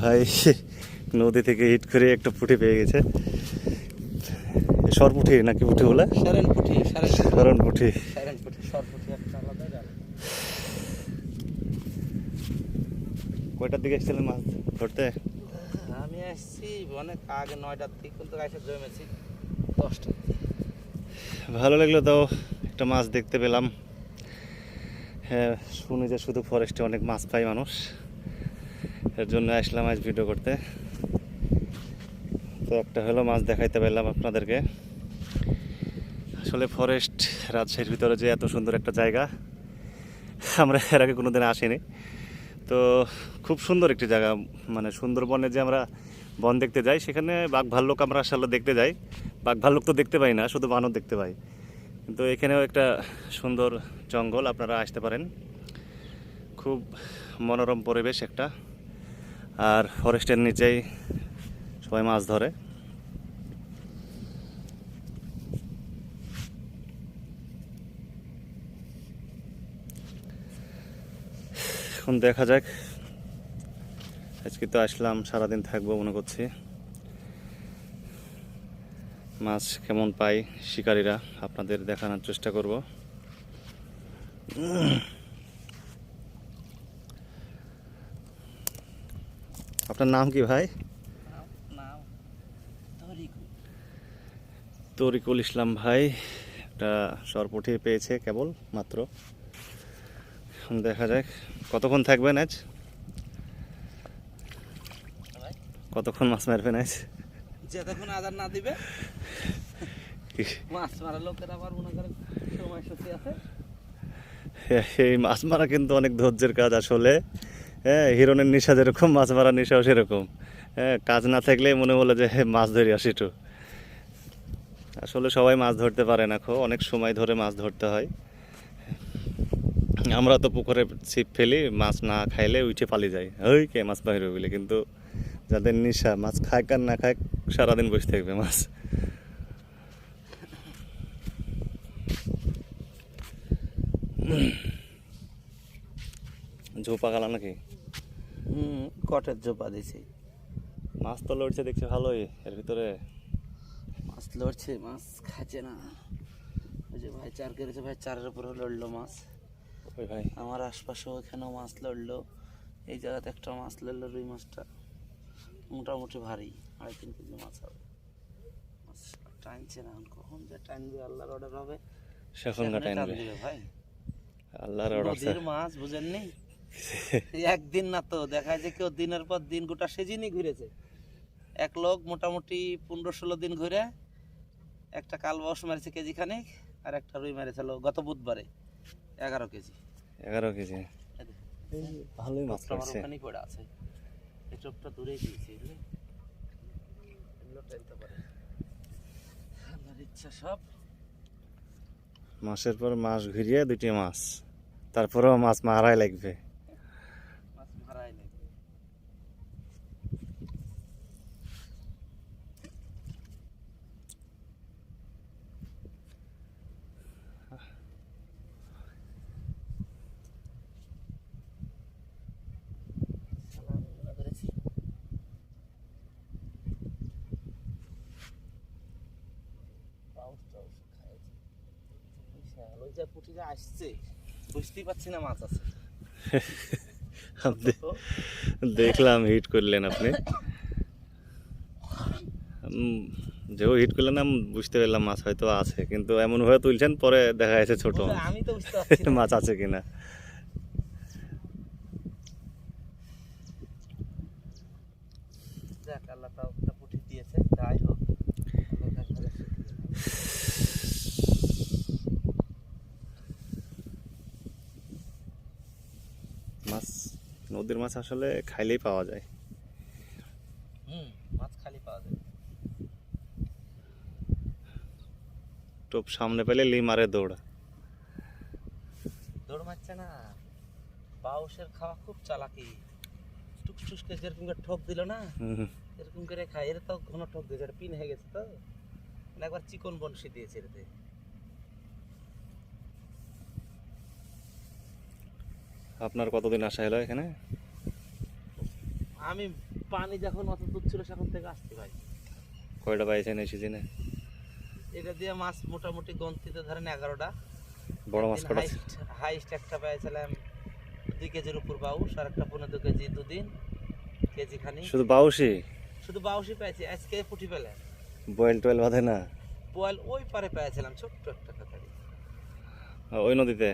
ভাই নদী থেকে হিট করে একটা পুঁটি পেয়ে গেছে। সর পুঁটি নাকি পুঁটি বলে? সারেন পুঁটি, সারণ পুঁটি। সারেন পুঁটি, সর পুঁটি একটা আলাদা জাল। কয়টার দিকে এসেছিলেন মাছ ধরতে? আমি আসছি অনেক আগে 9টার দিক, কিন্তু এসে জমেছি 10টার দিক। ভালো লাগলো তাও একটা মাছ দেখতে পেলাম। হ্যাঁ, শুনি যে শুধু ফরেস্টে অনেক মাছ পায় মানুষ, এর জন্য আসলাম আজ ভিডিও করতে। তো একটা হলো মাছ দেখাইতে পেলাম আপনাদেরকে। আসলে ফরেস্ট রাজশাহীর ভিতরে যে এত সুন্দর একটা জায়গা, আমরা এর আগে কোনোদিন আসিনি। তো খুব সুন্দর একটি জায়গা, মানে সুন্দরবনে যে আমরা বন দেখতে যাই, সেখানে বাঘ ভাল্লুক আমরা আসলে দেখতে যাই। বাঘ ভাল্লুক তো দেখতে পাই না, শুধু বানর দেখতে পাই। কিন্তু এখানেও একটা সুন্দর জঙ্গল, আপনারা আসতে পারেন। খুব মনোরম পরিবেশ একটা, আর ফরেস্টের নিচেই সবাই মাছ ধরে। এখন দেখা যাক, আজকে তো আসলাম, সারাদিন থাকবো মনে করছি। মাছ কেমন পাই শিকারীরা আপনাদের দেখানোর চেষ্টা করব। আপনার নাম কি ভাই? নাম তরিকুল ইসলাম ভাই একটা সরপুঁটি পেয়েছে কেবল মাত্র। এখন দেখা যাক কতক্ষণ থাকবেন আজ, কতক্ষণ মাছ মারবেন আজ? যতক্ষণ আদার না দিবে মাছ মারা লোকের আবার মনে করেন সময় সত্যি আছে। এই মাছ মারা কিন্তু অনেক ধৈর্যের কাজ আসলে। হ্যাঁ, হিরণের নেশা যেরকম, মাছ মারার নেশাও সেরকম। হ্যাঁ, কাজ না থাকলে মনে হলো যে মাছ ধরে আসি একটু। আসলে সবাই মাছ ধরতে পারে না, অনেক সময় ধরে মাছ ধরতে হয়। আমরা তো পুকুরে ছিপ ফেলি, মাছ না খাইলে উঠে পালিয়ে যাই, ওই কে মাছ বাইরে বলে। কিন্তু যাদের নেশা, মাছ খায় কার না খায়, সারাদিন বসে থাকবে মাছ। ঝোপা গালা নাকি? কটের জোপা দিছি। মাছ তো লড়ছে দেখছি ভালোই এর ভিতরে। মাছ লড়ছে, মাছ খাচ্ছে না। ওই যে ভাই চার কেড়েছে, ভাই চারের উপরে লড়লো মাছ। ওই ভাই আমার আশপাশেও এখানেও মাছ লড়লো। এই জায়গাতে একটা মাছ লড়লো, রুই মাছটা মোটামুটি ভারী, 2.5-3 কেজি মাছ হবে। মাছ টানছে না, কখন যে টানবে আল্লাহর অর্ডার হবে, সেখন সেখানে টান টানবে দিবে ভাই। আল্লাহর অর্ডার। নদীর মাছ বুঝেননি, একদিন না তো দেখা যায় কেউ দিনের পর দিন গোটা সেদিনই ঘুরেছে। এক লোক মোটামুটি 15-16 দিন ঘুরে একটা কালবাউস মারিছে কেজি খানিক, আর একটা রুই মারিছিল গত বুধবারে 11 কেজি। 11 কেজি, ভালোই মাছ আমার পড়ছে। ওখানেই পড়ে আছে, এই চোখটা দূরেই দিয়েছি, এগুলো টানতে পারে আল্লাহর ইচ্ছা সব। মাসের পর মাস ঘুরিয়ে 2টি মাছ, তারপরেও মাছ মারাই লাগবে। মাছ মারাই নেই। ওই যে পুঁটিটা আসছে, বুঝতেই পারছি না মাছ আছে। আপনি দেখলাম হিট করলেন আপনি, যেও হিট করলেন আমি বুঝতে পারলাম মাছ হয়তো আছে, কিন্তু এমন ভাবে তুলছেন পরে দেখা যাচ্ছে ছোট মাছ। আমি তো বুঝতে পারছি না মাছ আছে কিনা। যাক, আল্লাহ তাও একটা পুঁটি দিয়েছে, যাই হোক মাছ, নদীর মাছ আসলে খাইলেই পাওয়া যায়। মাছ খালি পাওয়া যায়। টোপ সামনে পেলে লি মারে দৌড়। দৌড় মারছে না, বাউসের খাওয়া খুব চালাকি। টুকটুস করে যেরকম করে ঠোক দিল না, এরকম করে খায়। এর তো ঘন ঠোক দিয়েছে, এটা পিন হয়ে গেছে তো, মানে একবার চিকন বনশি দিয়েছে এতে। আপনার কতদিন আসা হলো এখানে? আমি পানি যখন অত দূর ছিল সেখান থেকে আসছি ভাই। কয়টা পাইছেন এই সিজনে? এটা দিয়ে মাছ মোটামুটি গন্তিতে ধরেন 11টা। বড় মাছ কটা? হাইস্ট একটা পেয়েছিলাম 2 কেজির উপর বাউশ, আর একটা 15 কেজি দুদিন কেজি খানি। শুধু বাউসি? শুধু বাউশই পেয়েছি, আজকে পুঁটি পেলে। বয়েল টয়েল বাঁধে না? বয়েল ওই পারে পেয়েছিলাম ছোট্ট একটা কাতারি। ওই নদীতে?